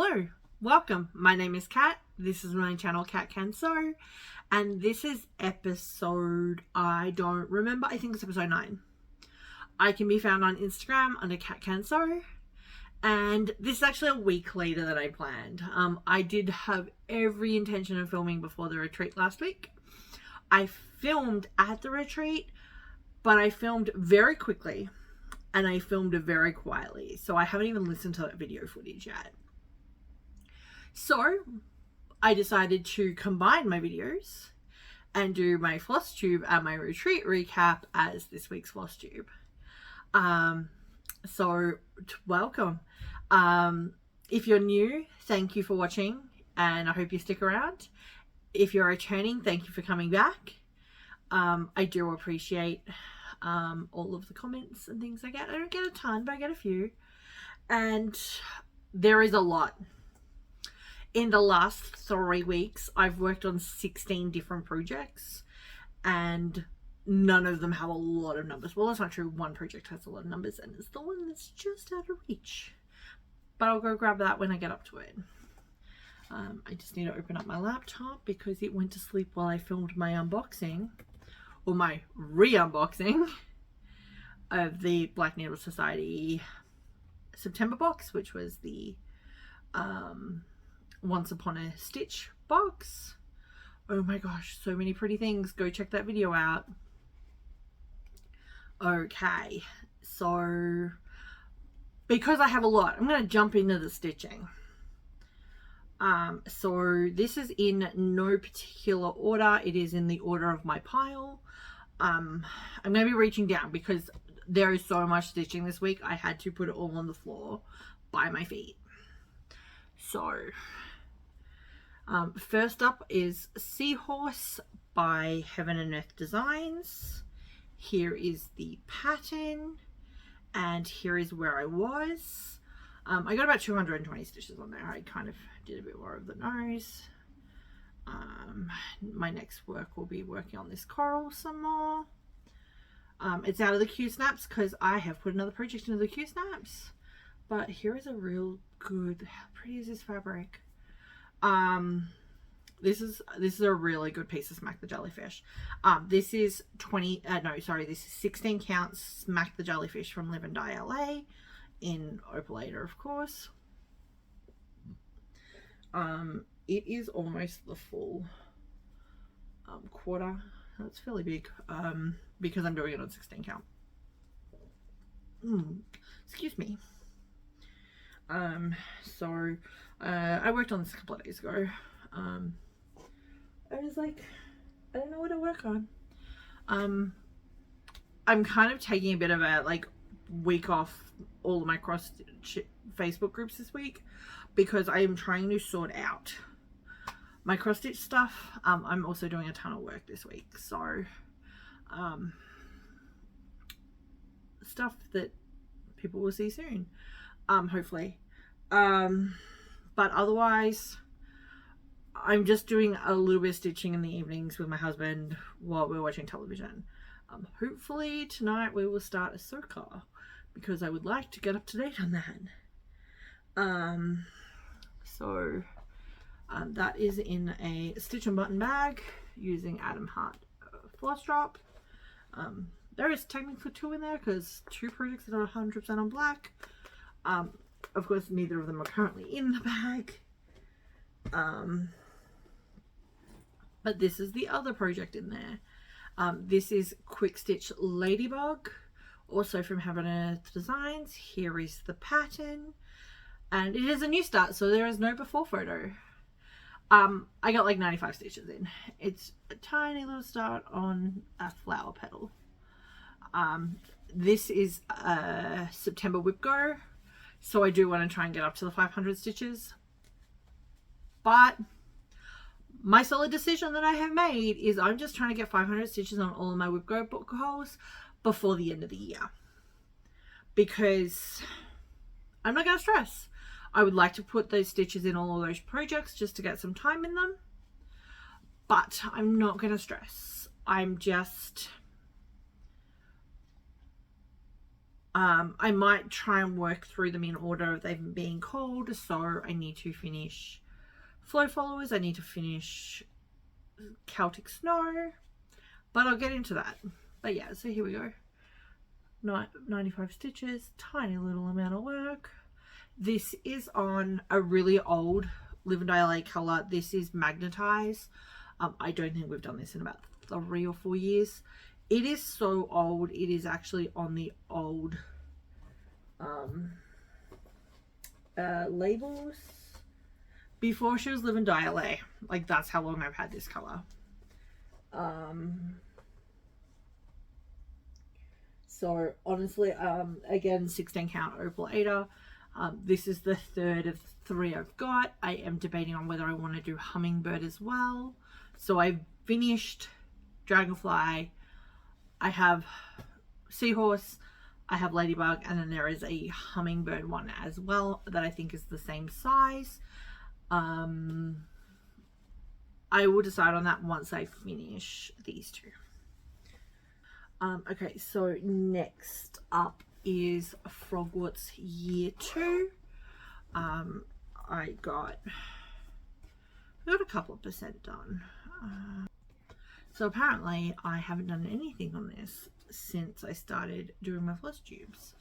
Hello, welcome. My name is Kat. This is my channel, Kat Can Sew, and this is episode, I don't remember, I think it's episode 9. I can be found on Instagram under Kat Can Sew, and this is actually a week later than I planned. I did have every intention of filming before the retreat last week. I filmed at the retreat, but I filmed very quickly, and I filmed it very quietly, so I haven't even listened to that video footage yet. So I decided to combine my videos and do my floss tube and my retreat recap as this week's floss tube. So welcome. If you're new, thank you for watching, and I hope you stick around. If you're returning, thank you for coming back. I do appreciate all of the comments and things I get. I don't get a ton, but I get a few, and there is a lot. In the last 3 weeks, I've worked on 16 different projects, and none of them have a lot of numbers. Well, that's not true. One project has a lot of numbers, and it's the one that's just out of reach. But I'll go grab that when I get up to it. I just need to open up my laptop because it went to sleep while I filmed my unboxing, or my re-unboxing, of the Black Needle Society September box, which was the Once Upon a Stitch box. Oh my gosh, so many pretty things. Go check that video out. Okay, so because I have a lot, I'm going to jump into the stitching. So this is in no particular order. It is in the order of my pile. I'm going to be reaching down because there is so much stitching this week. I had to put it all on the floor by my feet. So first up is Seahorse by Heaven and Earth Designs. Here is the pattern, and here is where I was. I got about 220 stitches on there. I kind of did a bit more of the nose. My next work will be working on this coral some more. It's out of the Q-snaps because I have put another project into the Q-snaps. But here is a real good, how pretty is this fabric? This is a really good piece of Smack the Jellyfish. This is 16 counts Smack the Jellyfish from Live and Die LA in Opalator, of course. It is almost the full quarter. That's fairly big, because I'm doing it on 16 count. Excuse me. So I worked on this a couple of days ago. I was like, I don't know what to work on. I'm kind of taking a bit of a week off all of my cross Facebook groups this week because I am trying to sort out my cross stitch stuff. I'm also doing a ton of work this week, so stuff that people will see soon, hopefully. But otherwise, I'm just doing a little bit of stitching in the evenings with my husband while we're watching television. Hopefully tonight we will start a sew car because I would like to get up to date on that. So that is in a stitch and button bag using Adam Hart floss drop. There is technically 2 in there because 2 projects that are 100% on black. Of course, neither of them are currently in the bag. But this is the other project in there. This is Quick Stitch Ladybug, also from Heaven and Earth Designs. Here is the pattern, and it is a new start, so there is no before photo. I got like 95 stitches in. It's a tiny little start on a flower petal. This is a September whip go, so I do want to try and get up to the 500 stitches. But my solid decision that I have made is I'm just trying to get 500 stitches on all of my whip go book holes before the end of the year, because I'm not going to stress. I would like to put those stitches in all of those projects just to get some time in them, but I'm not going to stress. I'm I might try and work through them in order of them being called. So I need to finish Flow Followers. I need to finish Celtic Snow. But I'll get into that. But yeah, so here we go. 95 stitches. Tiny little amount of work. This is on a really old Live and Die LA colour. This is Magnetize. I don't think we've done this in about 3 or 4 years. It is so old. It is actually on the old labels. Before she was Live and Die LA. Like, that's how long I've had this colour. So honestly, again, 16 count opal Ada. This is the third of 3 I've got. I am debating on whether I want to do Hummingbird as well. So I've finished Dragonfly. I have Seahorse. I have Ladybug. And then there is a Hummingbird one as well that I think is the same size. I will decide on that once I finish these 2. Okay, so next up is Frogwarts Year 2. I got a couple of percent done. So apparently I haven't done anything on this since I started doing my floss tubes.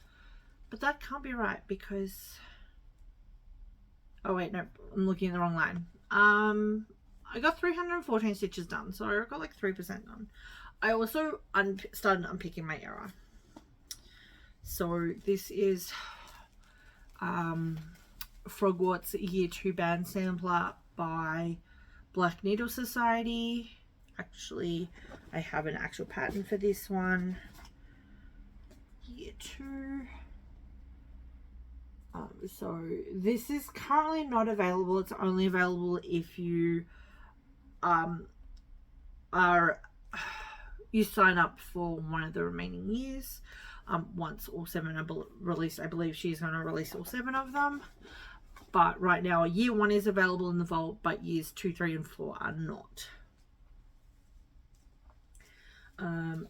But that can't be right because... Oh wait, no, I'm looking at the wrong line. I got 314 stitches done, so I got like 3% done. I also started unpicking my error. So this is Frogwarts Year 2 Band Sampler by Black Needle Society. Actually, I have an actual pattern for this one. Year 2. So this is currently not available. It's only available if you you sign up for one of the remaining years. Once all 7 are released, I believe she's going to release all 7 of them. But right now, year 1 is available in the vault, but years 2, 3, and 4 are not. And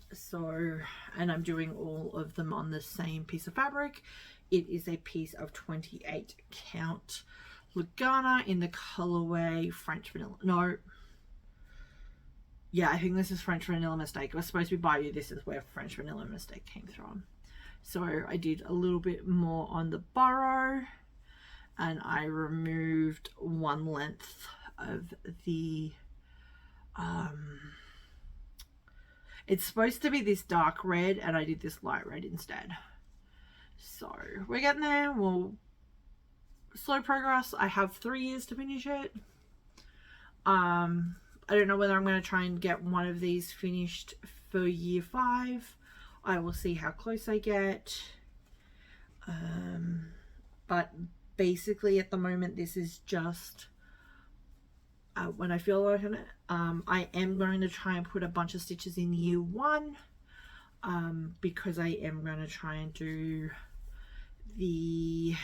I'm doing all of them on the same piece of fabric. It is a piece of 28 count Lugana in the colorway French Vanilla. No. Yeah, I think this is French Vanilla Mistake. It was supposed to be Bayou. This is where French Vanilla Mistake came from. So I did a little bit more on the burrow. And I removed 1 length of the... it's supposed to be this dark red, and I did this light red instead. So we're getting there. We'll slow progress. I have 3 years to finish it. I don't know whether I'm going to try and get one of these finished for year 5. I will see how close I get. But basically at the moment this is just when I feel like it. I am going to try and put a bunch of stitches in year 1 because I am going to try and do the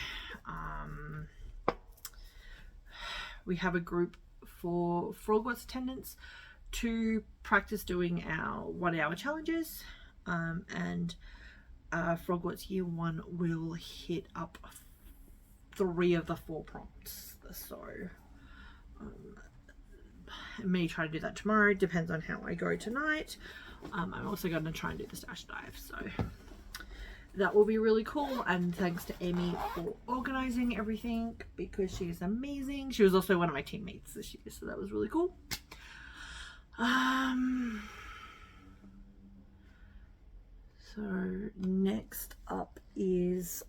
we have a group for Frogwarts attendants to practice doing our 1-hour challenges, and Frogwarts year 1 will hit up 3 of the 4 prompts. So I may try to do that tomorrow, depends on how I go tonight. I'm also going to try and do the stash dive, so that will be really cool. And thanks to Amy for organizing everything because she is amazing. She was also one of my teammates this year, so that was really cool. So next up is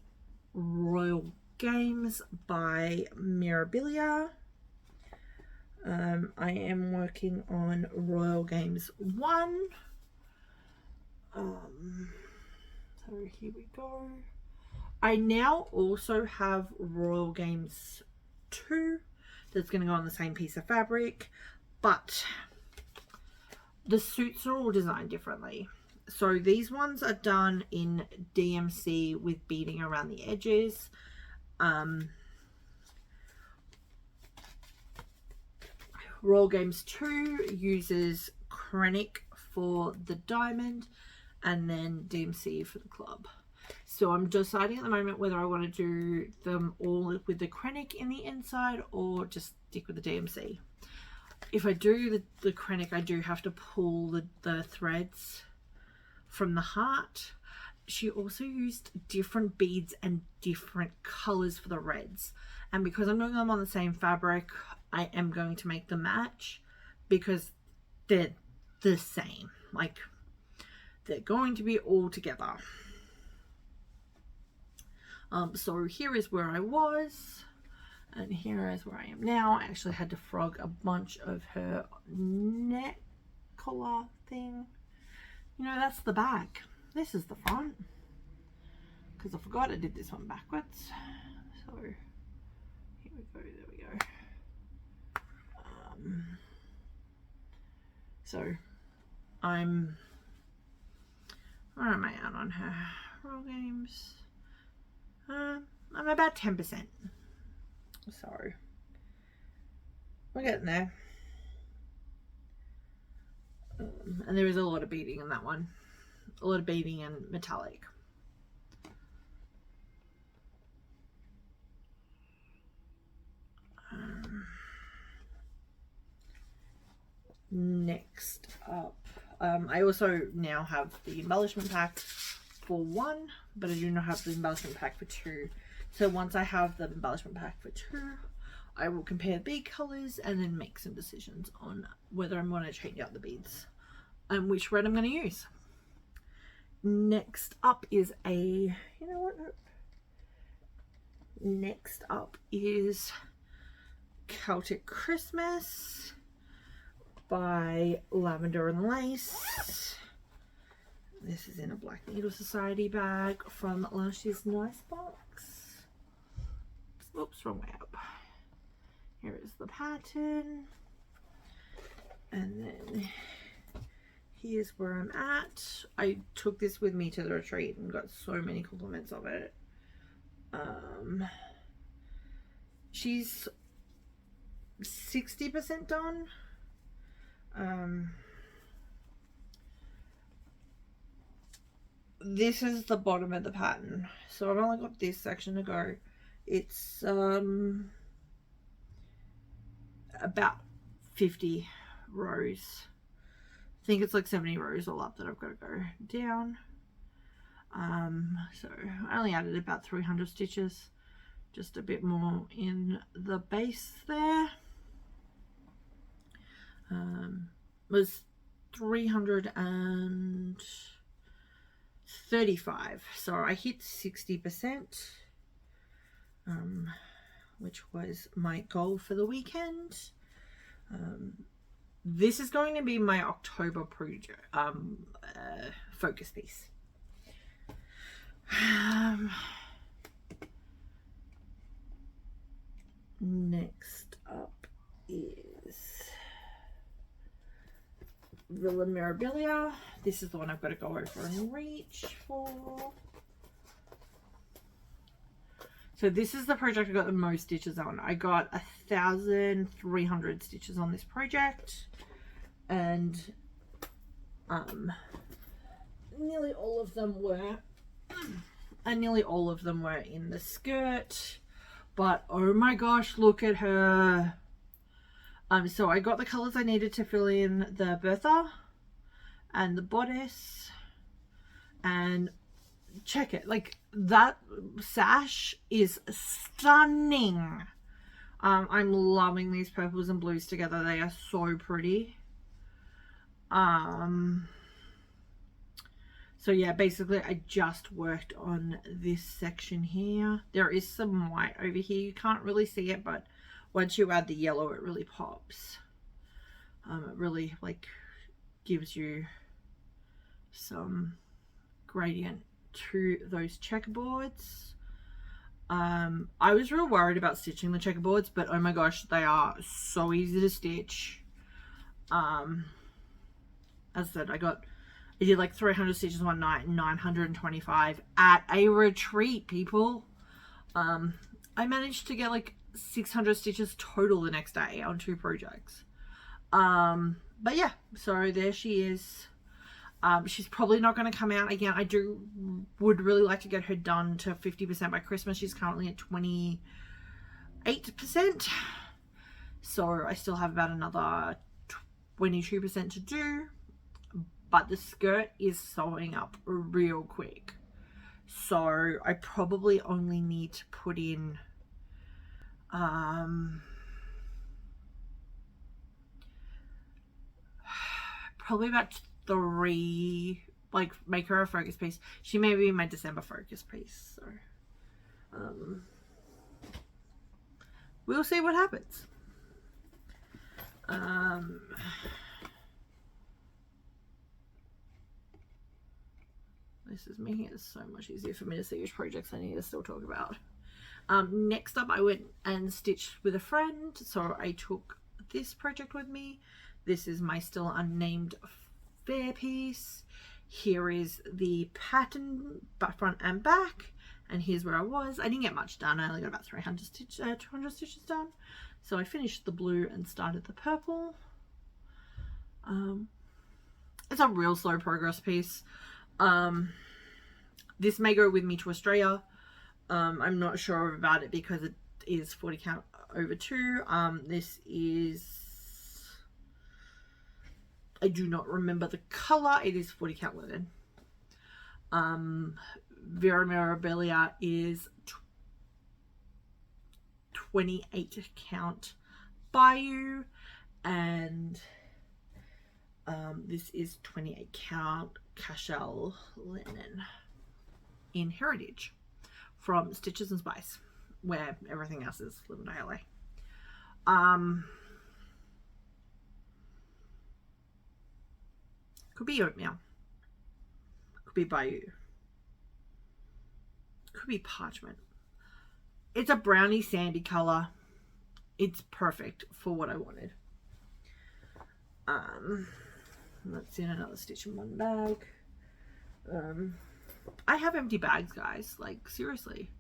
Royal Games by Mirabilia. I am working on Royal Games 1. So here we go. I now also have Royal Games 2 that's going to go on the same piece of fabric, but the suits are all designed differently. So these ones are done in DMC with beading around the edges. Royal Games 2 uses Krennic for the diamond and then DMC for the club. So I'm deciding at the moment whether I want to do them all with the Krennic in the inside or just stick with the DMC. If I do the Krennic, I do have to pull the threads from the heart. She also used different beads and different colors for the reds. And because I'm doing them on the same fabric, I am going to make them match because they're the same. Like, they're going to be all together. So here is where I was, and here is where I am now. I actually had to frog a bunch of her neck collar thing. You know, that's the back. This is the front. Because I forgot I did this one backwards. So, here we go, there we go. So, where am I at on her roll games? I'm about 10%. So, we're getting there. And there is a lot of beading in that one. A lot of beading and metallic. Next up, I also now have the embellishment pack for 1, but I do not have the embellishment pack for 2. So once I have the embellishment pack for 2, I will compare bead colors and then make some decisions on whether I'm going to change out the beads and which red I'm going to use. Next up is next up is Celtic Christmas by Lavender and Lace. This is in a Black Needle Society bag from last year's Nice Box. Oops, wrong way up. Here is the pattern. And then here's where I'm at. I took this with me to the retreat and got so many compliments of it. She's 60% done. This is the bottom of the pattern, so I've only got this section to go. It's about 50 rows. I think it's like 70 rows all up that I've got to go down. So I only added about 300 stitches, just a bit more in the base there. Was 335, so I hit 60%, which was my goal for the weekend. This is going to be my October project focus piece. Next up is Villa Mirabilia. This is the one I've got to go over and reach for. So this is the project I got the most stitches on. I got 1,300 stitches on this project, and nearly all of them were in the skirt. But oh my gosh, look at her. So I got the colors I needed to fill in the Bertha and the bodice, and check it, like that sash is stunning. I'm loving these purples and blues together. They are so pretty. So yeah, basically I just worked on this section here. There is some white over here. You can't really see it, but once you add the yellow, it really pops. It really like gives you some gradient to those checkerboards. I was real worried about stitching the checkerboards, but oh my gosh, they are so easy to stitch. As I said, I did like 300 stitches one night and 925 at a retreat, people. I managed to get like 600 stitches total the next day on 2 projects. But yeah, so there she is. She's probably not going to come out again. I would really like to get her done to 50% by Christmas. She's currently at 28%. So I still have about another 22% to do. But the skirt is sewing up real quick. So I probably only need to put in probably about 3, like make her a focus piece. She may be my December focus piece. So we'll see what happens. This is making it so much easier for me to see which projects I need to still talk about. Next up, I went and stitched with a friend, so I took this project with me. This is my still unnamed fair piece. Here is the pattern, front and back, and here's where I was. I didn't get much done. I only got about 200 stitches done. So I finished the blue and started the purple. It's a real slow progress piece. This may go with me to Australia. I'm not sure about it because it is 40 count over 2. This is, I do not remember the color. It is 40 count linen. Vera Mirabilia is 28 count Bayou, and this is 28 count Cashel linen in Heritage from Stitches and Spice, where everything else is Living LA. Could be oatmeal, could be Bayou, could be parchment. It's a brownie sandy color. It's perfect for what I wanted. That's in another stitch in one bag. I have empty bags, guys. Like, seriously.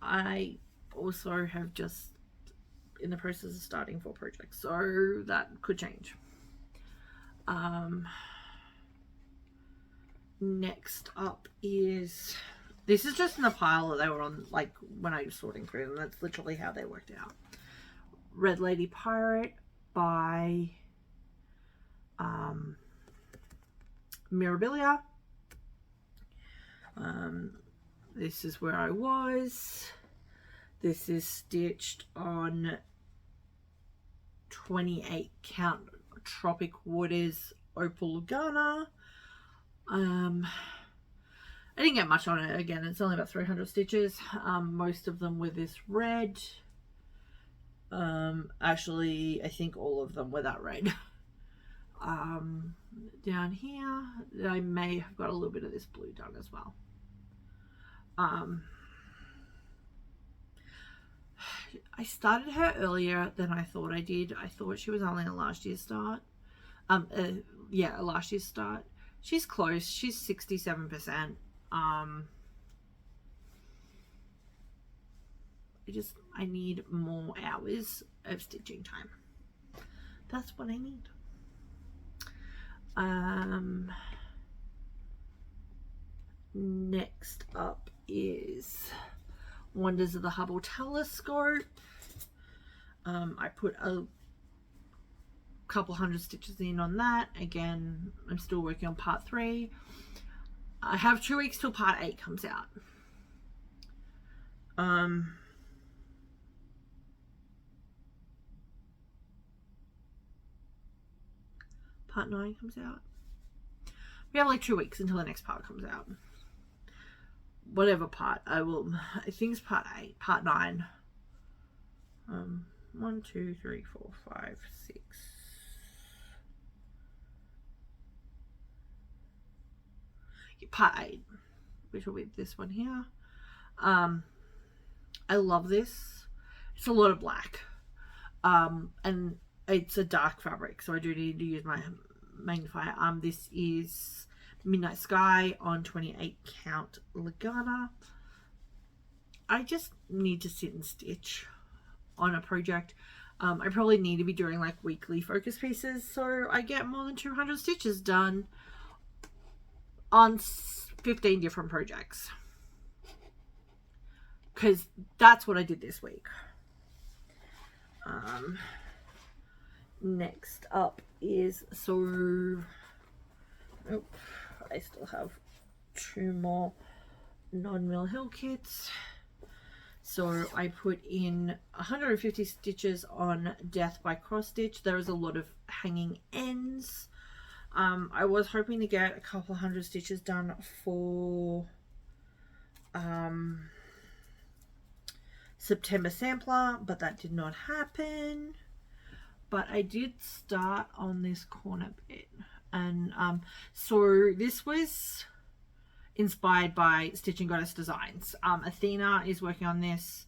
I also have just in the process of starting 4 projects, so that could change. Next up is, this is just in the pile that they were on, like, when I was sorting through them. That's literally how they worked out. Red Lady Pirate by Mirabilia. This is where I was. This is stitched on 28 count Tropic Waters Opal Lugana. I didn't get much on it. Again, it's only about 300 stitches. Most of them were this red. Actually, I think all of them were that red. Down here, I may have got a little bit of this blue done as well. I started her earlier than I thought I did. I thought she was only a last year's start. Yeah, a last year's start. She's close. She's 67%. I need more hours of stitching time. That's what I need. Next up is Wonders of the Hubble Telescope. I put a couple hundred stitches in on that. Again, I'm still working on part 3. I have 2 weeks till part 8 comes out. Part 9 comes out. We have like 2 weeks until the next part comes out. Whatever part, I think it's part 8, part 9. 1, 2, 3, 4, 5, 6. Part 8, which will be this one here. I love this. It's a lot of black. And it's a dark fabric, so I do need to use my magnifier. This is Midnight Sky on 28 count Lugana. I just need to sit and stitch on a project. I probably need to be doing like weekly focus pieces so I get more than 200 stitches done on 15 different projects, because that's what I did this week. Next up is, so I still have 2 more non-mill hill kits. So I put in 150 stitches on Death by Cross Stitch. There is a lot of hanging ends. I was hoping to get a couple hundred stitches done for September sampler, but that did not happen. But I did start on this corner bit, and so this was inspired by Stitching Goddess Designs. Athena is working on this,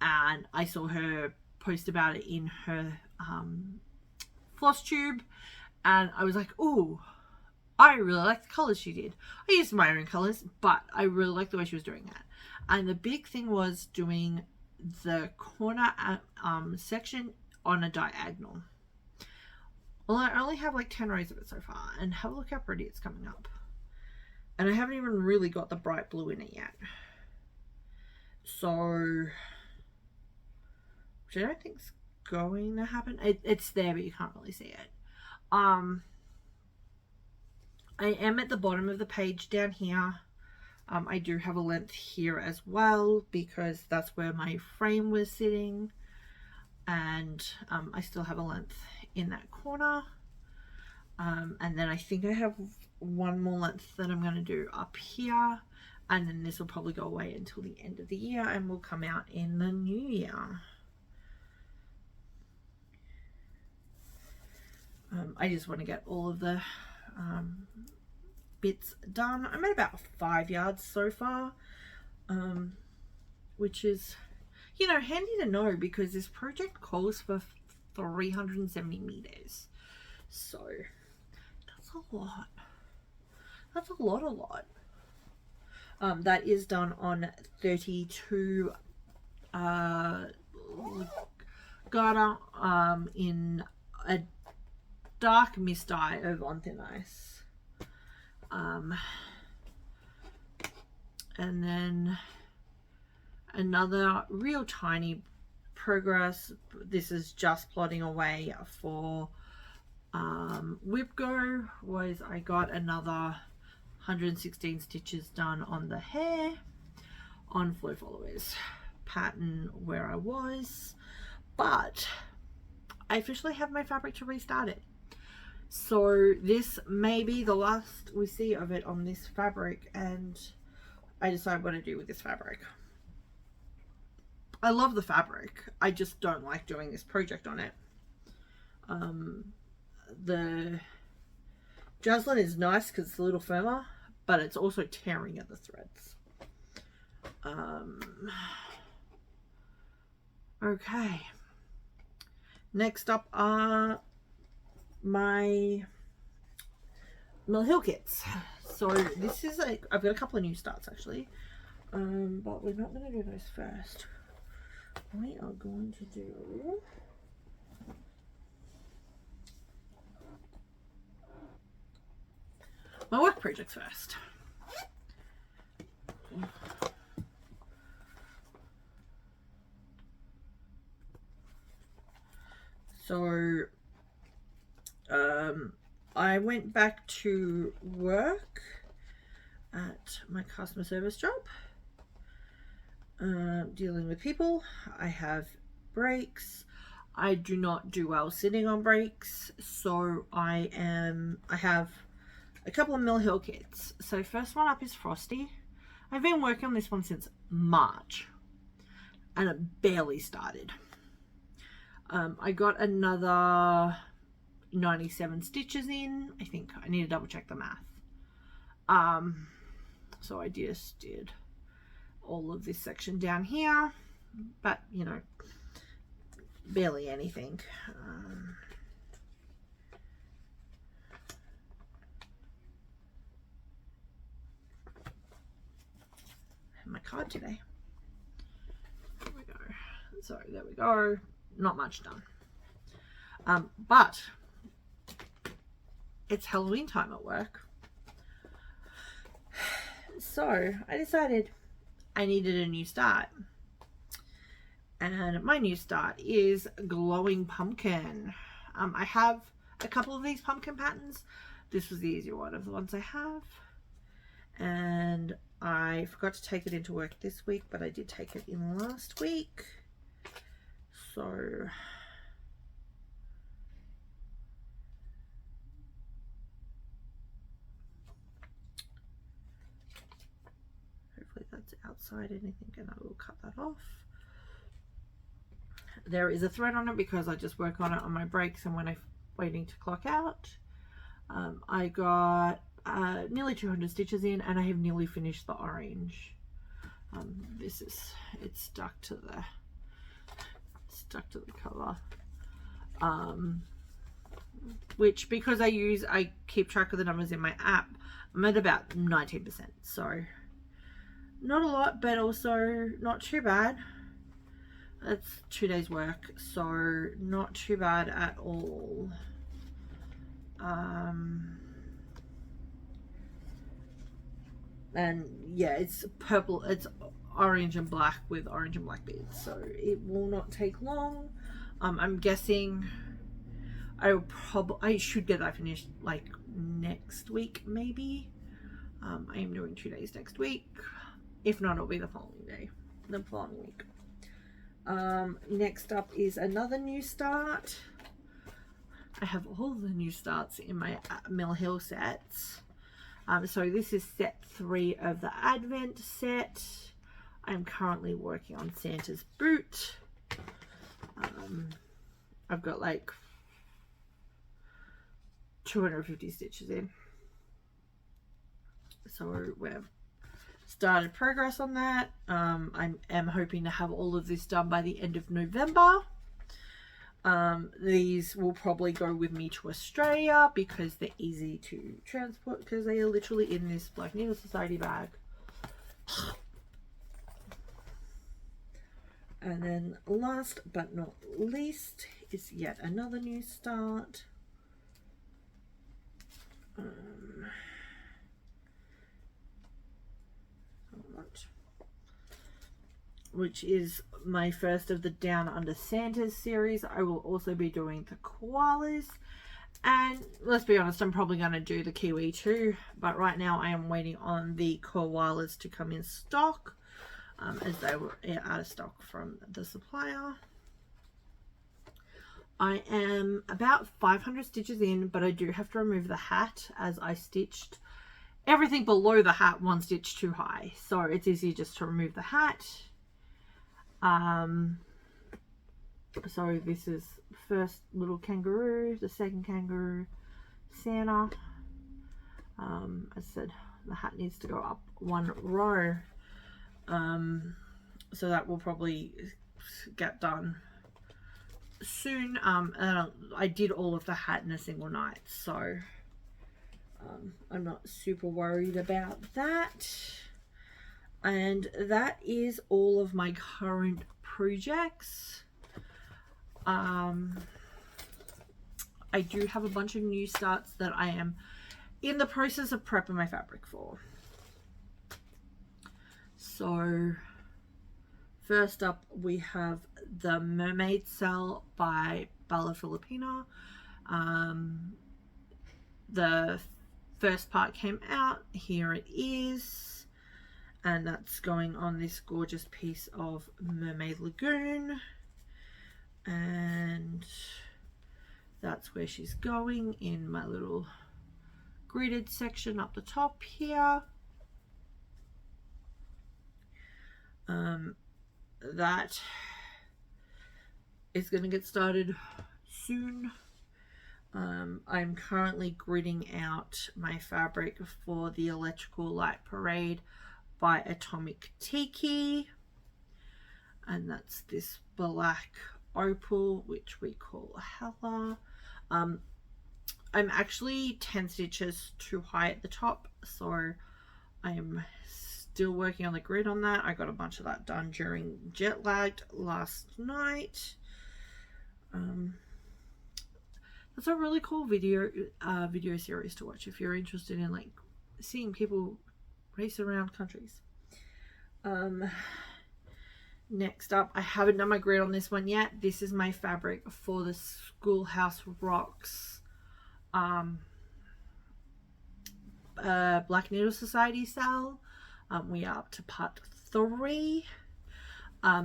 and I saw her post about it in her floss tube, and I was like, oh, I really like the colors she did. I used my own colors, but I really like the way she was doing that. And the big thing was doing the corner section on a diagonal. Well, I only have like 10 rows of it so far, and have a look how pretty it's coming up. And I haven't even really got the bright blue in it yet. So, which I don't think's going to happen. It's there, but you can't really see it. I am at the bottom of the page down here. I do have a length here as well, because that's where my frame was sitting. And I still have a length in that corner. And then I think I have one more length that I'm going to do up here, and then this will probably go away until the end of the year and will come out in the new year. I just want to get all of the bits done. I'm at about 5 yards so far, which is, you know, handy to know, because this project calls for 370 meters, so that's a lot. That's a lot. That is done on 32 garter in a dark mist dye over on thin ice. And then another real tiny progress. This is just plotting away for Whipgo. Was I got another 116 stitches done on the hair on Flow Followers pattern where I was, but I officially have my fabric to restart it. So this may be the last we see of it on this fabric, and I decide what to do with this fabric. I love the fabric, I just don't like doing this project on it. The Jaslyn is nice because it's a little firmer, but it's also tearing at the threads. Okay. Next up are my Mill Hill kits. So this is I've got a couple of new starts actually, but we're not going to do those first. We are going to do my work projects first. So I went back to work at my customer service job, dealing with people. I have breaks. I do not do well sitting on breaks, so I have a couple of Mill Hill kits. So first one up is Frosty. I've been working on this one since March, and it barely started. I got another 97 stitches in. I think I need to double check the math. So I just did all of this section down here, but you know, barely anything. My card today. There we go. So there we go. Not much done. But it's Halloween time at work. So I decided I needed a new start. And my new start is glowing pumpkin. I have a couple of these pumpkin patterns. This was the easier one of the ones I have. And I forgot to take it into work this week, but I did take it in last week. So hopefully that's outside anything and I will cut that off. There is a thread on it because I just work on it on my breaks and when I'm waiting to clock out. I got nearly 200 stitches in and I have nearly finished the orange. It's stuck to the cover. Which because I keep track of the numbers in my app, I'm at about 19%. So not a lot, but also not too bad. That's 2 days work, so not too bad at all. And yeah, it's purple, it's orange and black with orange and black beads, so it will not take long. I'm guessing I should get that finished like next week maybe. I am doing 2 days next week. If not, it'll be the following week. Next up is another new start. I have all the new starts in my Mill Hill sets. So this is set 3 of the Advent set. I'm currently working on Santa's boot. I've got like 250 stitches in. So we've started progress on that. I am hoping to have all of this done by the end of November. These will probably go with me to Australia because they're easy to transport because they are literally in this Black Needle Society bag. And then last but not least is yet another new start. Which is my first of the Down Under Santas series. I will also be doing the koalas, and let's be honest, I'm probably going to do the kiwi too, but right now I am waiting on the koalas to come in stock, as they were out of stock from the supplier. I am about 500 stitches in, but I do have to remove the hat as I stitched everything below the hat 1 stitch too high, so it's easy just to remove the hat. So this is first little kangaroo, the second kangaroo, Santa. As I said, the hat needs to go up 1 row. So that will probably get done soon. I did all of the hat in a single night, so I'm not super worried about that. And that is all of my current projects. I do have a bunch of new starts that I am in the process of prepping my fabric for. So first up we have the Mermaid Cell by Bella Filipina. The first part came out, here it is. And that's going on this gorgeous piece of Mermaid Lagoon. And that's where she's going in my little gridded section up the top here. That is going to get started soon. I'm currently gridding out my fabric for the Electrical Light Parade by Atomic Tiki, and that's this black opal which we call Hella. I'm actually 10 stitches too high at the top, so I'm still working on the grid on that. I got a bunch of that done during jet lagged last night. That's a really cool video series to watch if you're interested in like seeing people based around countries. Next up, I haven't done my grid on this one yet. This is my fabric for the Schoolhouse Rocks Black Needle Society sale. We are up to part 3.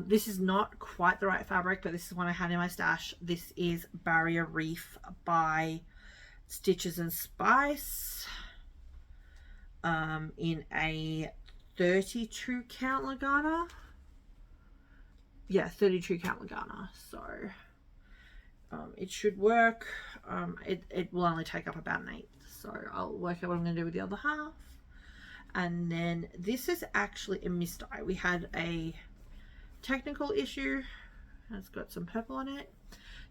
This is not quite the right fabric, but this is one I had in my stash. This is Barrier Reef by Stitches and Spice in a 32 count Lagana. Yeah, 32 count Lagana. So it should work. It will only take up about an 1/8. So I'll work out what I'm going to do with the other half. And then this is actually a misdye. We had a technical issue. It's got some purple on it.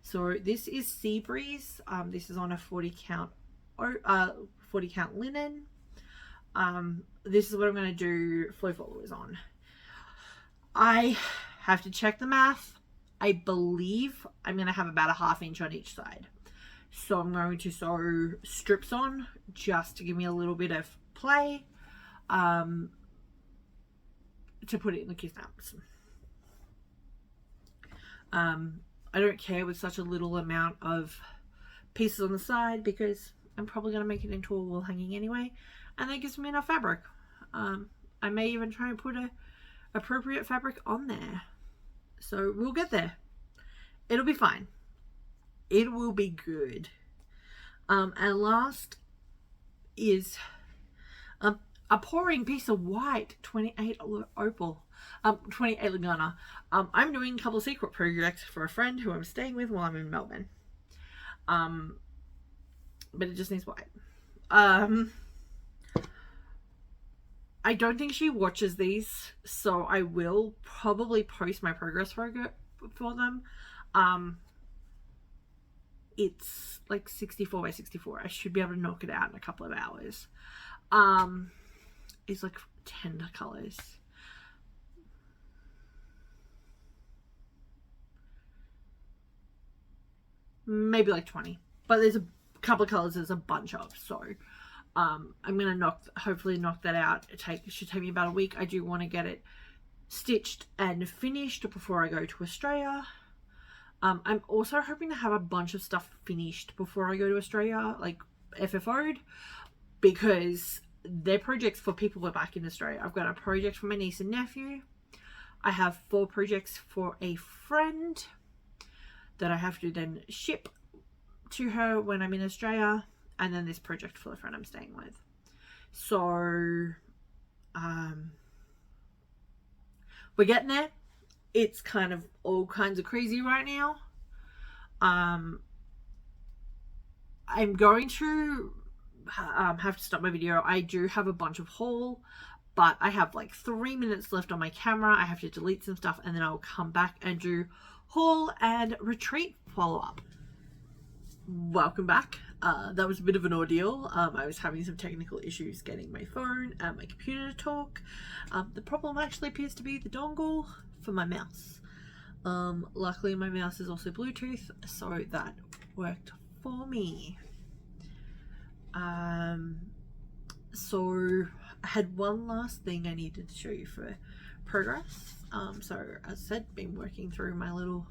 So this is Sea Breeze. This is on a 40 count linen. This is what I'm going to do flow followers on. I have to check the math. I believe I'm going to have about a 1/2 inch on each side. So I'm going to sew strips on just to give me a little bit of play to put it in the kiss snaps. I don't care with such a little amount of pieces on the side because I'm probably going to make it into a wall hanging anyway, and that gives me enough fabric. I may even try and put a appropriate fabric on there, so we'll get there. It'll be fine. It will be good. And last is a pouring piece of white 28 opal. 28 Lagana. I'm doing a couple of secret projects for a friend who I'm staying with while I'm in Melbourne. But it just needs white. I don't think she watches these, so I will probably post my progress for them. It's like 64 by 64. I should be able to knock it out in a couple of hours. It's like 10 colors. Maybe like 20, but there's a couple of colors there's a bunch of, so I'm gonna hopefully knock that out. It should take me about a week. I do want to get it stitched and finished before I go to Australia. I'm also hoping to have a bunch of stuff finished before I go to Australia, like FFO'd, because they're projects for people who are back in Australia. I've got a project for my niece and nephew. I have 4 projects for a friend that I have to then ship to her when I'm in Australia, and then this project for the friend I'm staying with. So we're getting there. It's kind of all kinds of crazy right now. I'm going to have to stop my video. I do have a bunch of haul, but I have like 3 minutes left on my camera. I have to delete some stuff, and then I'll come back and do haul and retreat follow-up. Welcome back. That was a bit of an ordeal. I was having some technical issues getting my phone and my computer to talk. The problem actually appears to be the dongle for my mouse. Luckily my mouse is also Bluetooth, so that worked for me. So I had one last thing I needed to show you for progress. So as I said, been working through my little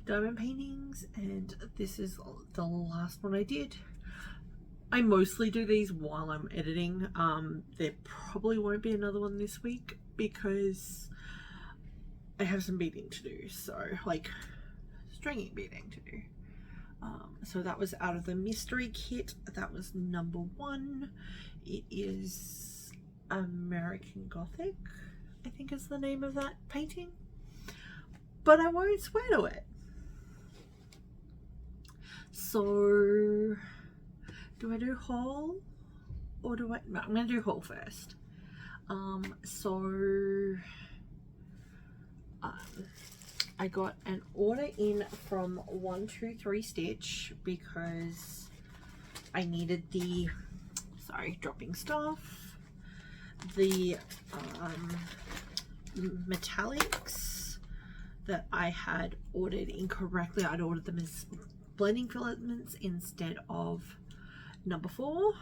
diamond paintings, and this is the last one I did. I mostly do these while I'm editing. There probably won't be another one this week because I have some beading to do, so like stringing beading to do. So that was out of the mystery kit. That was number 1. It is American Gothic, I think is the name of that painting, but I won't swear to it. So do I do haul or do I? No, I'm gonna do haul first. I got an order in from 123 Stitch because I needed the, sorry, dropping stuff, the metallics that I had ordered incorrectly. I'd ordered them as blending filaments instead of number 4.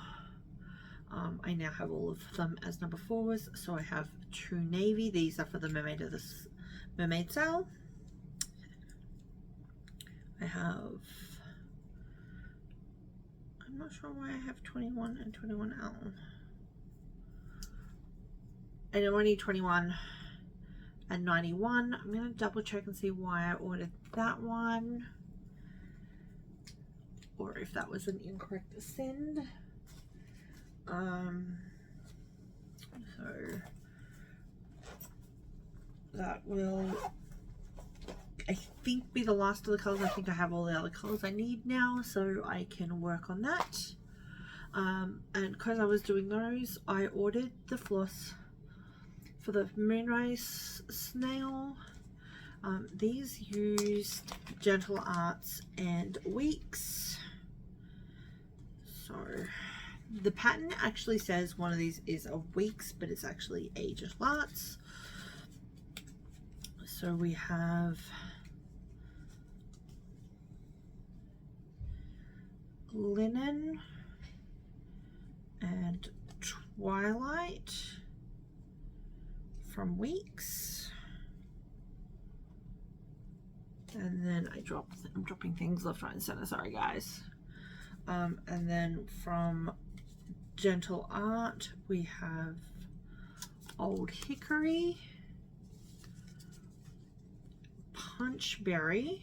I now have all of them as number 4s. So I have 2 navy. These are for the mermaid sale. I have, I'm not sure why I have 21 and 21L. I know I need 21 and 91. I'm going to double check and see why I ordered that one, or if that was an incorrect send. So that will, I think, be the last of the colors. I think I have all the other colors I need now, so I can work on that. And because I was doing those, I ordered the floss for the Moonrise snail. These used Gentle Arts and Weeks. So the pattern actually says one of these is a Weeks, but it's actually a Gentle Arts. So we have Linen and Twilight from Weeks. And then I'm dropping things left, right, and center. Sorry, guys. And then from Gentle Art, we have Old Hickory, Punchberry,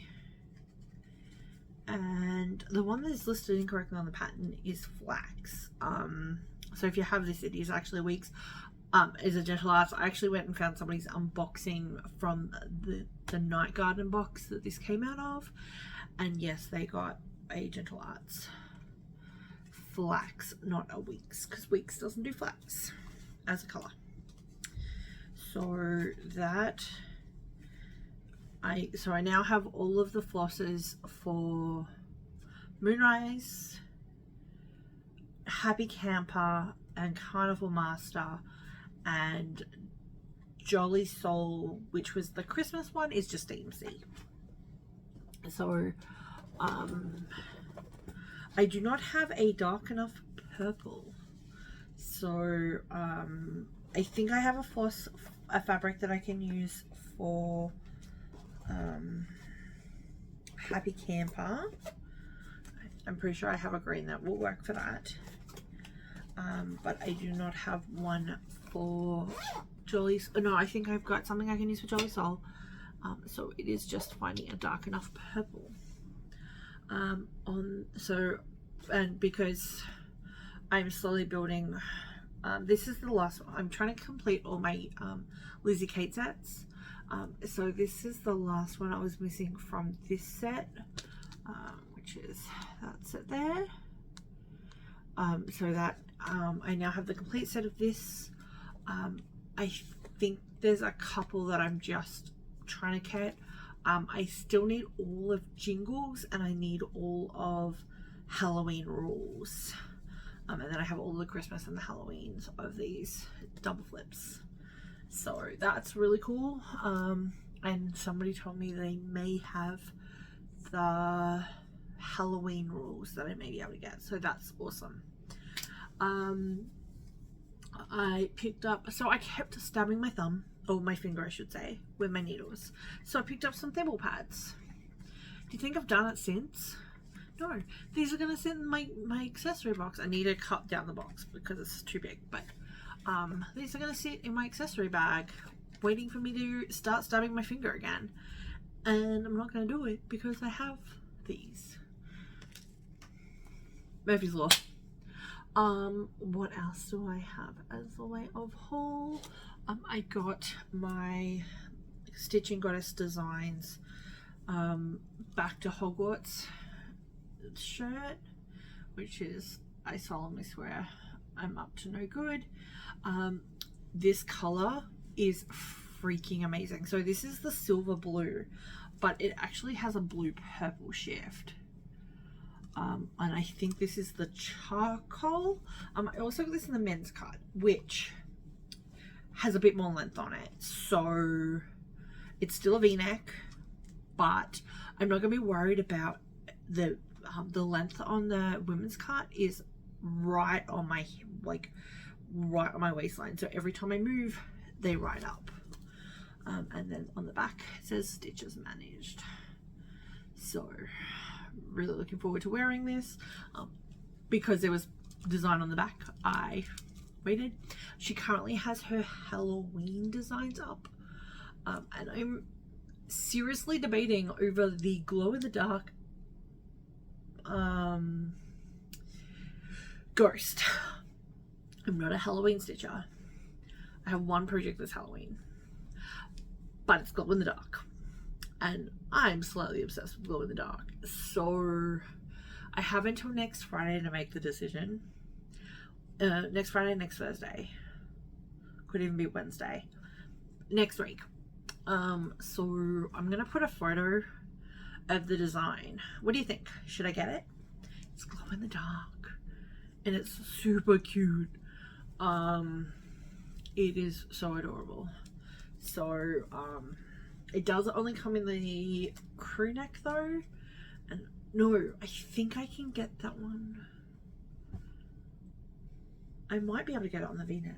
and the one that is listed incorrectly on the pattern is Flax. So if you have this, it is actually Weeks. Is a Gentle Arts. I actually went and found somebody's unboxing from the Night Garden box that this came out of, and yes, they got a Gentle Arts Flax, not a Weeks, because Weeks doesn't do flax as a color. So that I now have all of the flosses for Moonrise, Happy Camper, and Carnival Master, and Jolly Soul, which was the Christmas one, is just DMC. So I do not have a dark enough purple, so I think I have a fabric that I can use for Happy Camper. I'm pretty sure I have a green that will work for that, but I do not have one for Jolly. No, I think I've got something I can use for Jolly Soul. So it is just finding a dark enough purple. And because I'm slowly building, this is the last one. I'm trying to complete all my Lizzie Kate sets. So this is the last one I was missing from this set, which is that set there. So that I now have the complete set of this. I think there's a couple that I'm just trying to get. I still need all of Jingles, and I need all of Halloween Rules. And then I have all the Christmas and the Halloweens of these double flips. So that's really cool. And somebody told me they may have the Halloween Rules that I may be able to get. So that's awesome. I picked up, so I kept stabbing my thumb, or my finger I should say, with my needles. So I picked up some thimble pads. Do you think I've done it since? No. These are going to sit in my accessory box. I need to cut down the box because it's too big, but these are going to sit in my accessory bag waiting for me to start stabbing my finger again. And I'm not going to do it because I have these. Murphy's Law. What else do I have as a way of haul? I got my Stitching Goddess Designs Back to Hogwarts shirt, which is, I solemnly swear, I'm up to no good. This color is freaking amazing. So this is the silver blue, but it actually has a blue purple shift. And I think this is the charcoal. I also got this in the men's cut, which has a bit more length on it. So it's still a V-neck, but I'm not going to be worried about the length on the women's cut is right on my, like, right on my waistline. So every time I move, they ride up. And then on the back it says stitches managed. So really looking forward to wearing this. Because there was design on the back, I waited. She currently has her Halloween designs up. And I'm seriously debating over the glow in the dark ghost. I'm not a Halloween stitcher. I have one project that's Halloween, but it's glow in the dark, and I'm slightly obsessed with glow in the dark. So I have until next Friday to make the decision. Next Friday, next Thursday, could even be Wednesday next week. So I'm gonna put a photo of the design. What do you think? Should I get it? It's glow in the dark and it's super cute. It is so adorable. So it does only come in the crew neck though, and no, I think I can get that one. I might be able to get it on the v-neck.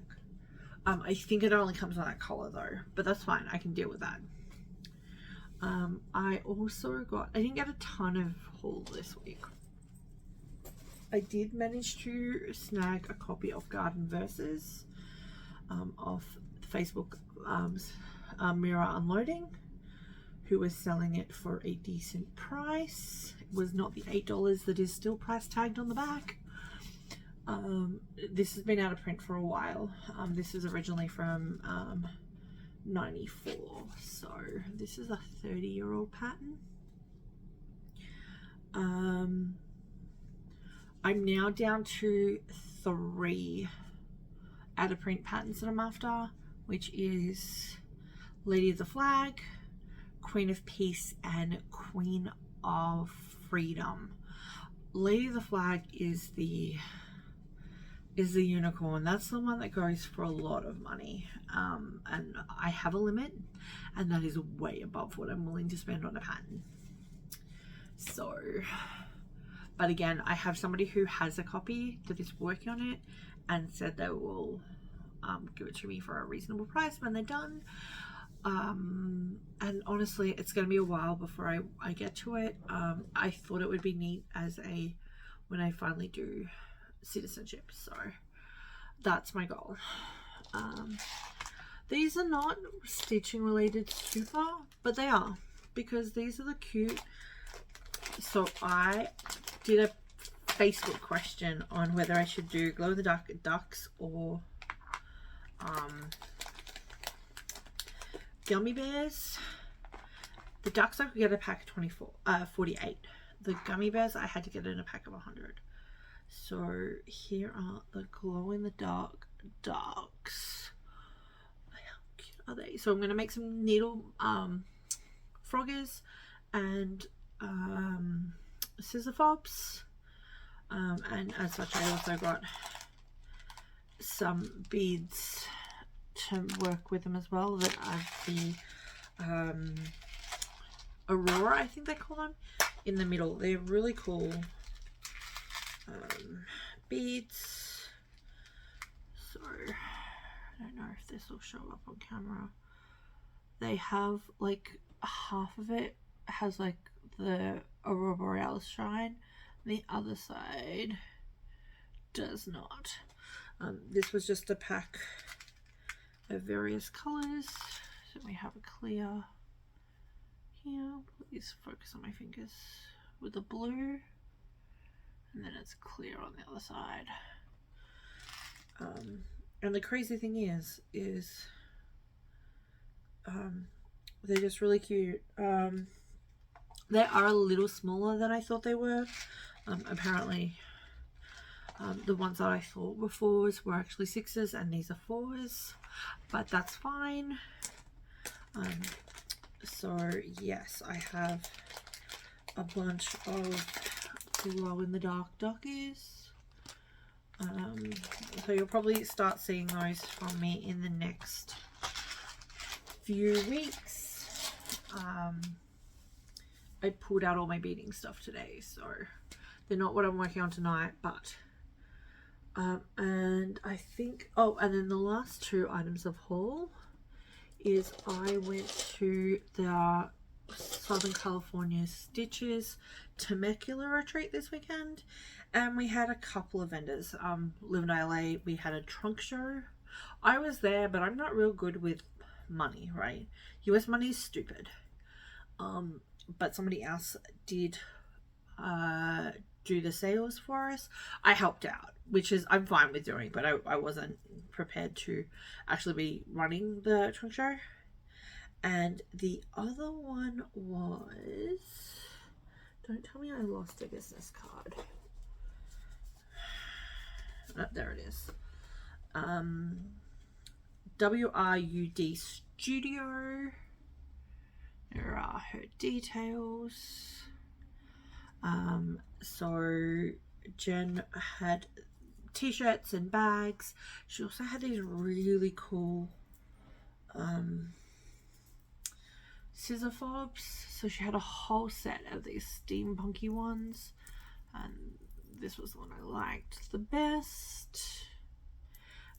I think it only comes on that collar though, but that's fine, I can deal with that. I also got, I didn't get a ton of haul this week. I did manage to snag a copy of Garden Verses off Facebook Mirror Unloading, who was selling it for a decent price. It was not the $8 that is still price tagged on the back. This has been out of print for a while. This is originally from 94, so this is a 30-year-old pattern. I'm now down to 3 out of print patterns that I'm after, which is Lady of the Flag, Queen of Peace, and Queen of Freedom. Lady of the Flag is the unicorn. That's the one that goes for a lot of money, and I have a limit, and that is way above what I'm willing to spend on a pattern. So, but again, I have somebody who has a copy that is working on it and said they will give it to me for a reasonable price when they're done. And honestly, it's going to be a while before I get to it. I thought it would be neat as when I finally do citizenship, so that's my goal. These are not stitching related super, but they are, because these are the cute. So I did a Facebook question on whether I should do glow in the dark ducks or gummy bears. The ducks I could get a pack of 48. The gummy bears I had to get in a pack of 100. So here are the glow in the dark ducks. How cute are they? So I'm going to make some needle froggers and scissor fobs, and as such I also got some beads to work with them as well that are the Aurora, I think they call them, in the middle. They're really cool beads. So I don't know if this will show up on camera. They have like half of it has like the Aurora Borealis shine, the other side does not. This was just a pack of various colors. So we have a clear here, please focus on my fingers, with the blue, and then it's clear on the other side. And the crazy thing is they're just really cute. They are a little smaller than I thought they were. Apparently the ones that I thought were 4s were actually 6s, and these are 4s, but that's fine. So yes, I have a bunch of glow in the dark duckies. So you'll probably start seeing those from me in the next few weeks. I pulled out all my beading stuff today, so they're not what I'm working on tonight, but And I think, oh, and then the last 2 items of haul is I went to the Southern California Stitches Temecula retreat this weekend, and we had a couple of vendors. Live in LA, we had a trunk show. I was there, but I'm not real good with money, right? US money is stupid. But somebody else did do the sales for us. I helped out, which is I'm fine with doing, but I wasn't prepared to actually be running the trunk show. And the other one was, don't tell me I lost a business card. Oh, there it is. WRUD Studio. There are her details. So Jen had t-shirts and bags. She also had these really cool scissor fobs. So she had a whole set of these steampunky ones, and this was the one I liked the best.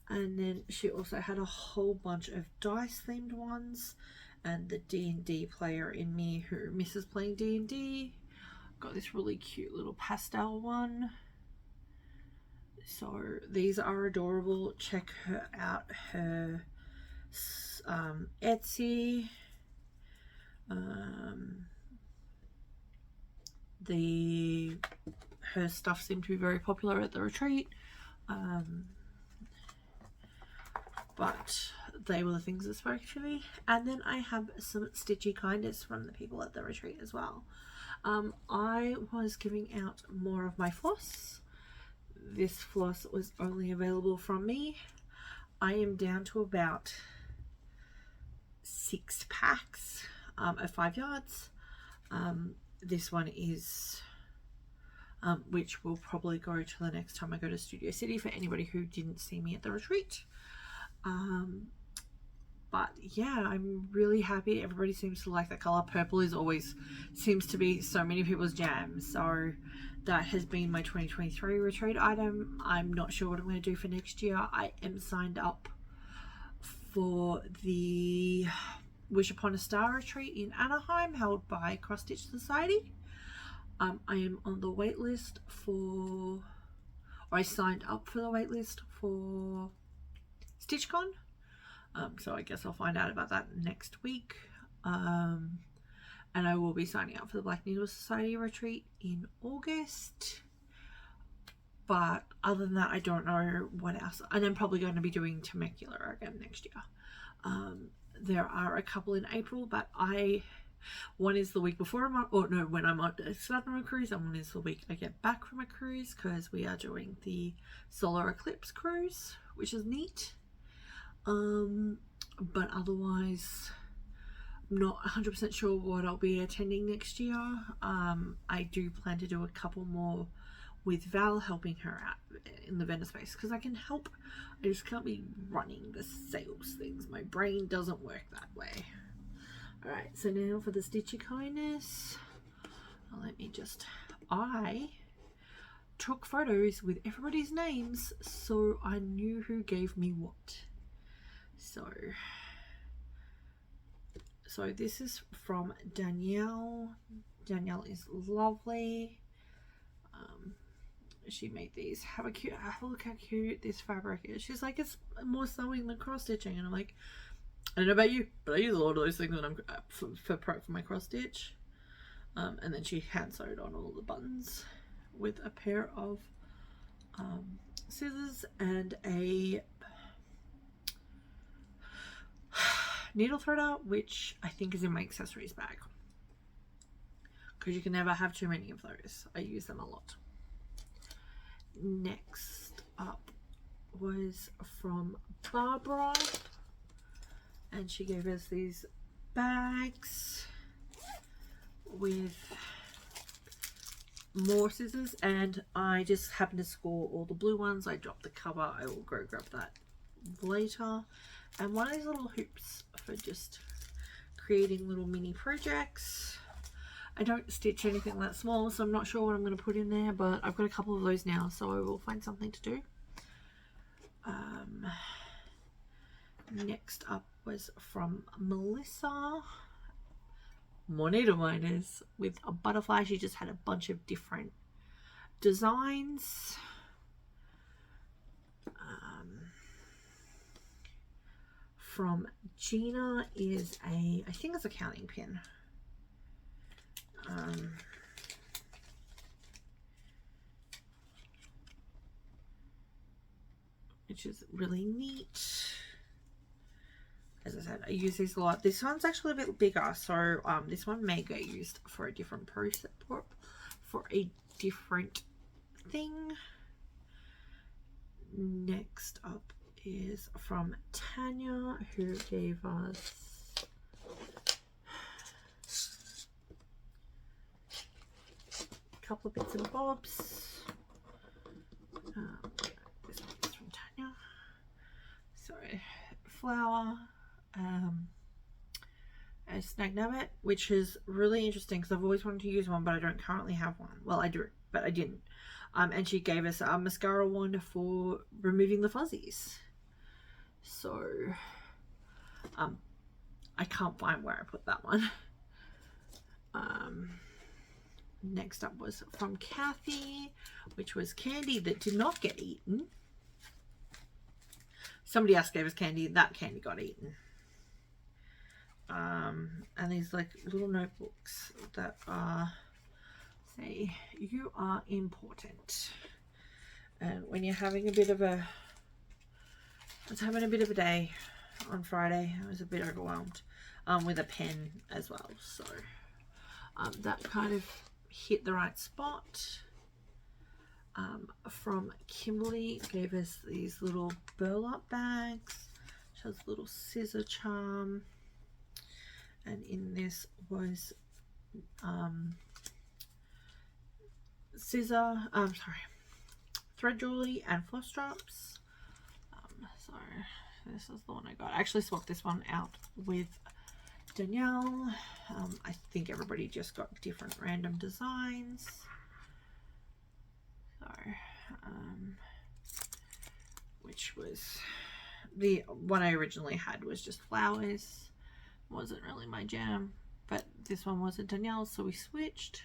And then she also had a whole bunch of dice themed ones, and the D&D player in me who misses playing D&D got this really cute little pastel one. So these are adorable. Check her out, her Etsy. Her stuff seemed to be very popular at the retreat. But they were the things that spoke to me. And then I have some stitchy kindness from the people at the retreat as well. I was giving out more of my floss. This floss was only available from me. I am down to about 6 packs of 5 yards. This one is which will probably go to the next time I go to Studio City for anybody who didn't see me at the retreat. But yeah, I'm really happy. Everybody seems to like that color. Purple is always seems to be so many people's jam. So that has been my 2023 retreat item. I'm not sure what I'm going to do for next year. I am signed up for the Wish Upon a Star retreat in Anaheim, held by Cross Stitch Society. I am on the wait list for, or I signed up for the wait list for StitchCon. So I guess I'll find out about that next week. And I will be signing up for the Black Needle Society retreat in August. But other than that, I don't know what else. And I'm probably going to be doing Temecula again next year. There are a couple in April, but one is the week before I'm on, or no, when I'm on starting on a cruise, and one is the week I get back from a cruise, because we are doing the solar eclipse cruise, which is neat. But otherwise, I'm not 100% sure what I'll be attending next year. I do plan to do a couple more with Val, helping her out in the vendor space, because I can help. I just can't be running the sales things. My brain doesn't work that way. Alright, so now for the Stitchy Kindness. Let me just... I took photos with everybody's names, so I knew who gave me what. So this is from Danielle. Danielle is lovely. She made these. Have a look how cute this fabric is. She's like, it's more sewing than cross stitching, and I'm like, I don't know about you, but I use a lot of those things when I'm for my cross stitch. And then she hand sewed on all the buttons with a pair of scissors and a needle threader, which I think is in my accessories bag, because you can never have too many of those. I use them a lot. Next up was from Barbara, and she gave us these bags with more scissors, and I just happened to score all the blue ones. I dropped the cover. I will go grab that later. And one of these little hoops for just creating little mini projects. I don't stitch anything that small, so I'm not sure what I'm going to put in there, but I've got a couple of those now, so I will find something to do. Next up was from Melissa. More needle minders with a butterfly. She just had a bunch of different designs. From Gina is I think it's a counting pin. Which is really neat. As I said, I use these a lot. This one's actually a bit bigger, so this one may get used for a different process, for a different thing. Next up is from Tanya, who gave us a couple of bits and bobs. This one's from Tanya. So, flower, a snag nabbit, which is really interesting because I've always wanted to use one, but I don't currently have one. Well, I do, but I didn't. And she gave us a mascara wand for removing the fuzzies. So, I can't find where I put that one. Next up was from Kathy, which was candy that did not get eaten. Somebody else gave us candy, that candy got eaten. And these like little notebooks that are, say, you are important. And when you're having a bit of a, I was having a bit of a day on Friday. I was a bit overwhelmed with a pen as well. So that kind of hit the right spot. From Kimberly, gave us these little burlap bags. She has a little scissor charm. And in this was thread jewelry and floss drops. So this is the one I got. I actually swapped this one out with Danielle. I think everybody just got different random designs. So, which was the one I originally had was just flowers. Wasn't really my jam, but this one wasn't Danielle's, so we switched.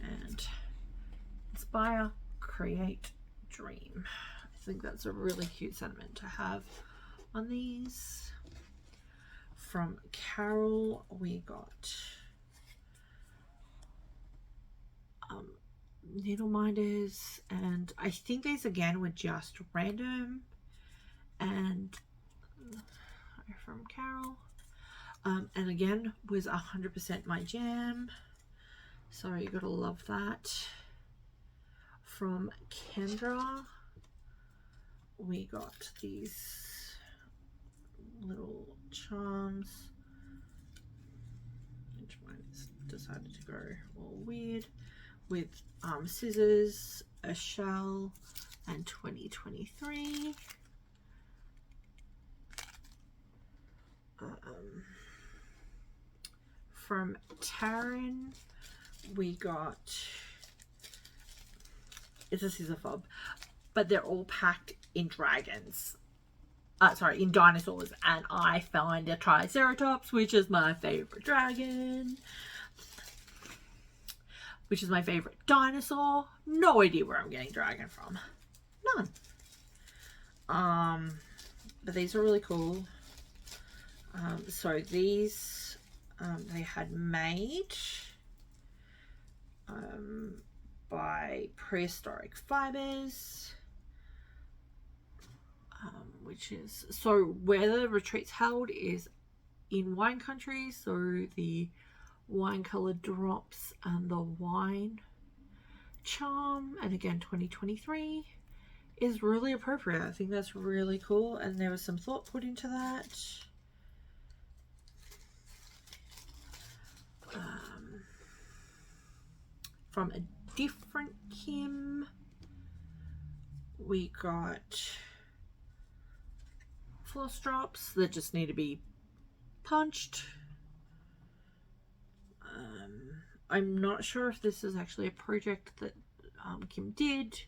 And inspire, create, dream. I think that's a really cute sentiment to have on these. From Carol, we got needle minders, and I think these again were just random. And from Carol, and again was 100% my jam, so you gotta love that. From Kendra, we got these little charms, which one has decided to go all weird, with scissors, a shell, and 2023. From Taryn, we got, it's a scissor fob, but they're all packed in dragons. In dinosaurs, and I found a Triceratops, which is my favorite dragon, which is my favorite dinosaur. No idea where I'm getting dragon from. None. But these are really cool. So these they had made by Prehistoric Fibers. Which is, so where the retreat's held is in wine country, so the wine colored drops and the wine charm, and again 2023 is really appropriate. I think that's really cool, and there was some thought put into that. From a different Kim, we got floss drops that just need to be punched. I'm not sure if this is actually a project that Kim did,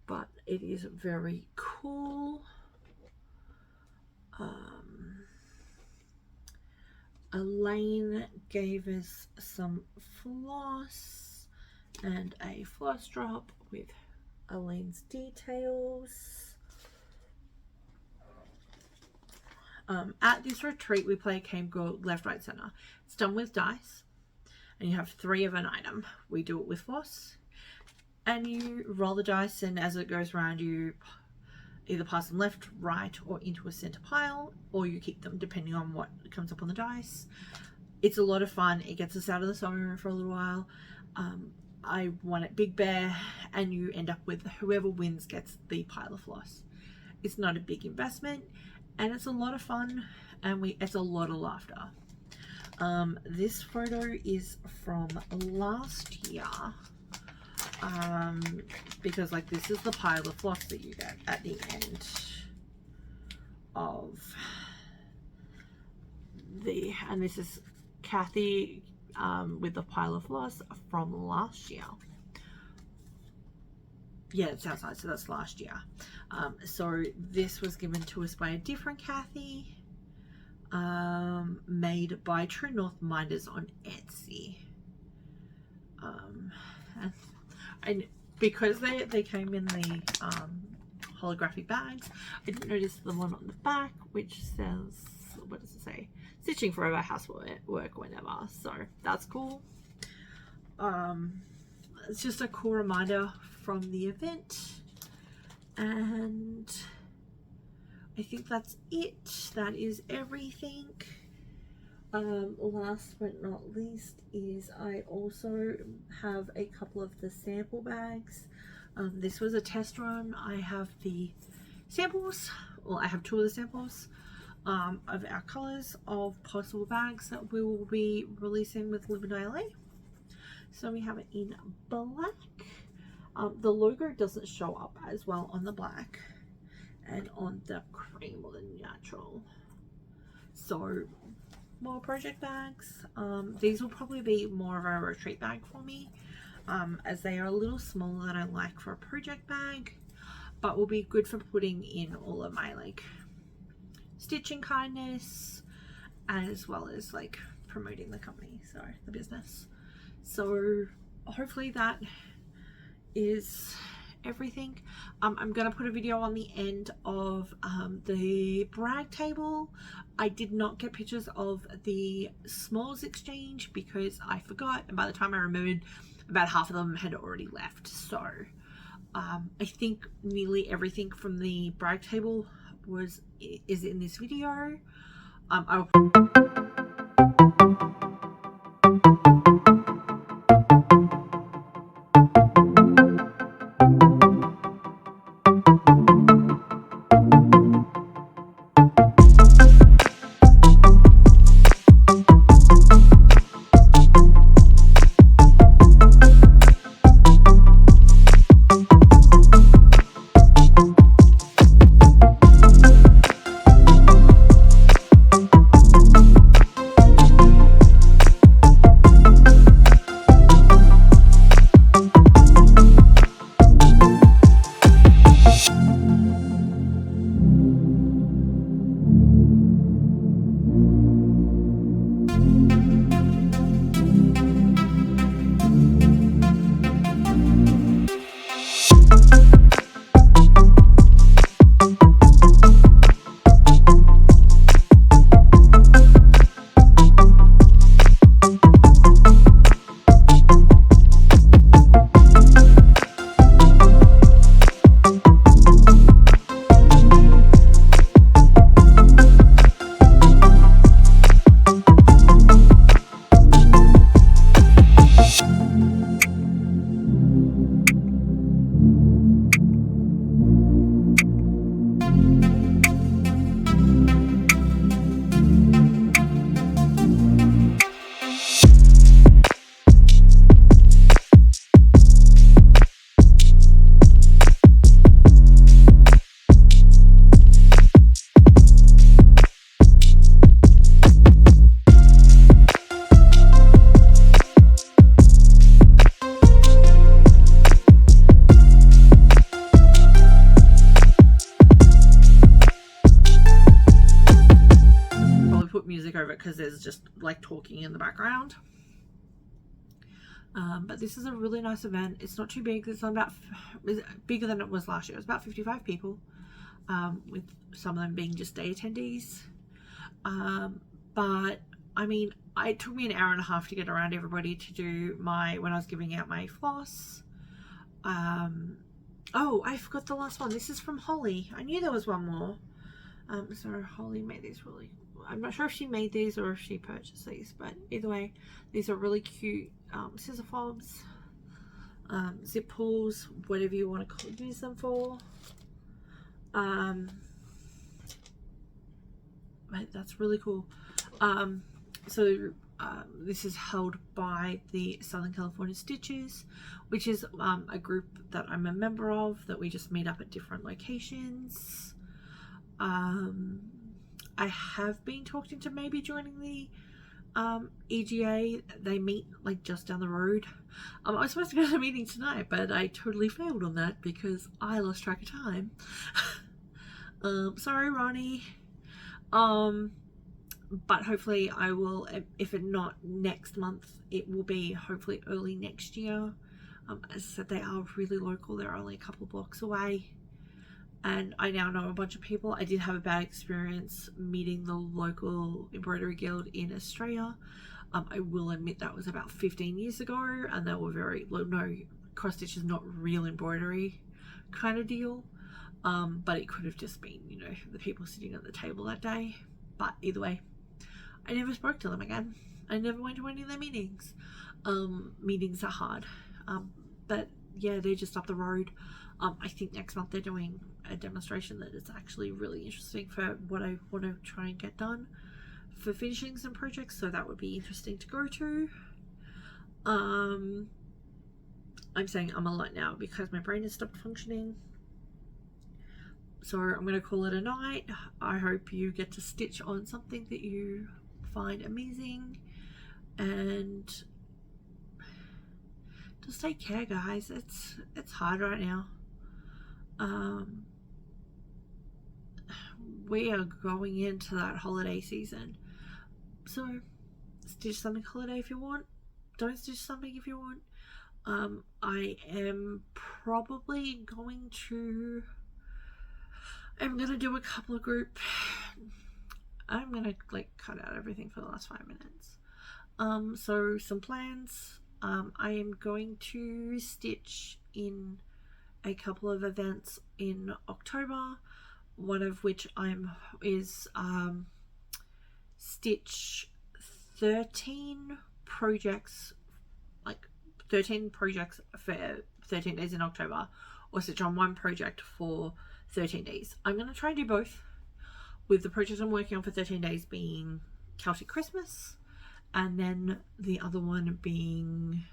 but it is very cool. Elaine gave us some floss and a floss drop with Elaine's details. At this retreat, we play a game called Left, Right, Center. It's done with dice, and you have 3 of an item. We do it with floss, and you roll the dice, and as it goes around, you either pass them left, right, or into a center pile, or you keep them depending on what comes up on the dice. It's a lot of fun. It gets us out of the sewing room for a little while. I won at Big Bear, and you end up with whoever wins gets the pile of floss. It's not a big investment, and it's a lot of fun, and it's a lot of laughter. This photo is from last year. Because like this is the pile of floss that you get at the end of and this is Kathy with the pile of floss from last year. Yeah, it's outside, so that's last year. So this was given to us by a different Kathy, made by True North Minders on Etsy. And because they came in the holographic bags, I didn't notice the one on the back which says, what does it say? Stitching forever, housework whenever. So that's cool. It's just a cool reminder from the event, and I think that's it. That is everything. Last but not least is I also have a couple of the sample bags. This was a test run. I have the samples, well, I have 2 of the samples of our colors of possible bags that we will be releasing with Live and Die LA. So we have it in black. The logo doesn't show up as well on the black and on the cream or the natural. So more project bags. These will probably be more of a retreat bag for me, as they are a little smaller than I like for a project bag, but will be good for putting in all of my like stitching kindness, as well as like promoting the company, so the business. So hopefully that is everything. I'm gonna put a video on the end of the brag table. I did not get pictures of the smalls exchange because I forgot, and by the time I remembered, about half of them had already left. So I think nearly everything from the brag table is in this video. put music over it because there's just like talking in the background. But this is a really nice event. It's not too big. It's bigger than it was last year. It was about 55 people, with some of them being just day attendees. But I mean, it took me an hour and a half to get around everybody to do when I was giving out my floss. Oh, I forgot the last one. This is from Holly. I knew there was one more. So Holly made these really, I'm not sure if she made these or if she purchased these, but either way, these are really cute scissor fobs, zip pulls, whatever you want to use them for. But that's really cool. This is held by the Southern California Stitches, which is a group that I'm a member of, that we just meet up at different locations. I have been talking to maybe joining the EGA. They meet like just down the road. I was supposed to go to the meeting tonight, but I totally failed on that because I lost track of time. Sorry, Ronnie. But hopefully I will, if it not next month, it will be hopefully early next year. As I said, they are really local. They're only a couple blocks away. And I now know a bunch of people. I did have a bad experience meeting the local embroidery guild in Australia. I will admit that was about 15 years ago, and they were very, no, cross stitch is not real embroidery kind of deal. But it could have just been, you know, the people sitting at the table that day. But either way, I never spoke to them again. I never went to any of their meetings. Meetings are hard. But yeah, they're just up the road. I think next month they're doing a demonstration that is actually really interesting for what I want to try and get done for finishing some projects, so that would be interesting to go to. I'm saying I'm a lot now because my brain has stopped functioning. So I'm going to call it a night. I hope you get to stitch on something that you find amazing, and just take care, guys. It's hard right now. We are going into that holiday season, so stitch something holiday if you want. Don't stitch something if you want. I am probably going to, I'm gonna do a couple of group. I'm gonna like cut out everything for the last 5 minutes. So some plans. I am going to stitch in a couple of events in October, one of which is stitch 13 projects, like 13 projects for 13 days in October, or stitch on one project for 13 days. I'm going to try and do both, with the project I'm working on for 13 days being Celtic Christmas, and then the other one being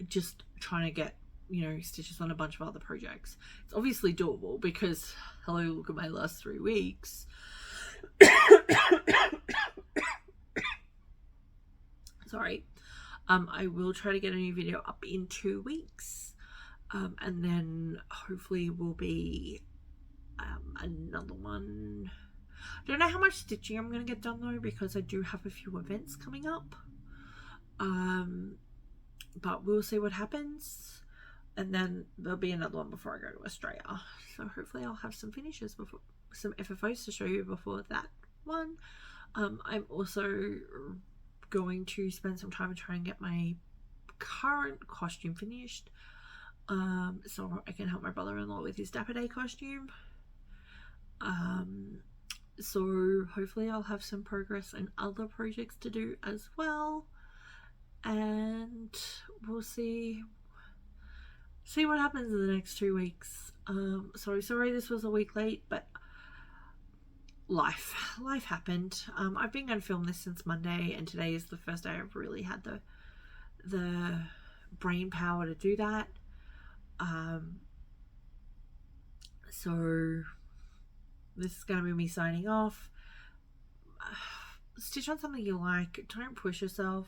just trying to get, you know, stitches on a bunch of other projects. It's obviously doable because, hello, look at my last 3 weeks. Sorry. I will try to get a new video up in 2 weeks, and then hopefully will be another one. I don't know how much stitching I'm going to get done though, because I do have a few events coming up, but we'll see what happens. And then there'll be another one before I go to Australia, so hopefully I'll have some finishes before, some FFOs to show you before that one. I'm also going to spend some time and try and get my current costume finished, so I can help my brother-in-law with his Dapper Day costume. So hopefully I'll have some progress and other projects to do as well, and we'll see what happens in the next 2 weeks. Sorry this was a week late, but life happened. I've been going to film this since Monday, and today is the first day I've really had the brain power to do that. So this is going to be me signing off. Stitch on something you like. Don't push yourself.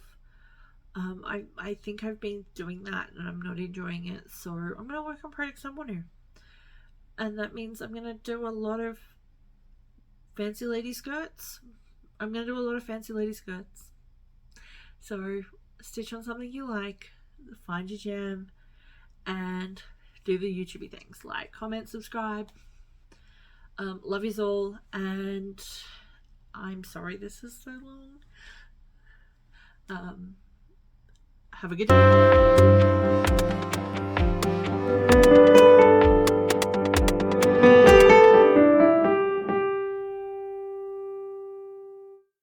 I think I've been doing that and I'm not enjoying it, so I'm going to work on projects I want to. And that means I'm going to do a lot of fancy lady skirts. I'm going to do a lot of fancy lady skirts. So stitch on something you like, find your jam, and do the YouTubey things like comment, subscribe. Love yous all, and I'm sorry this is so long. Have a good day.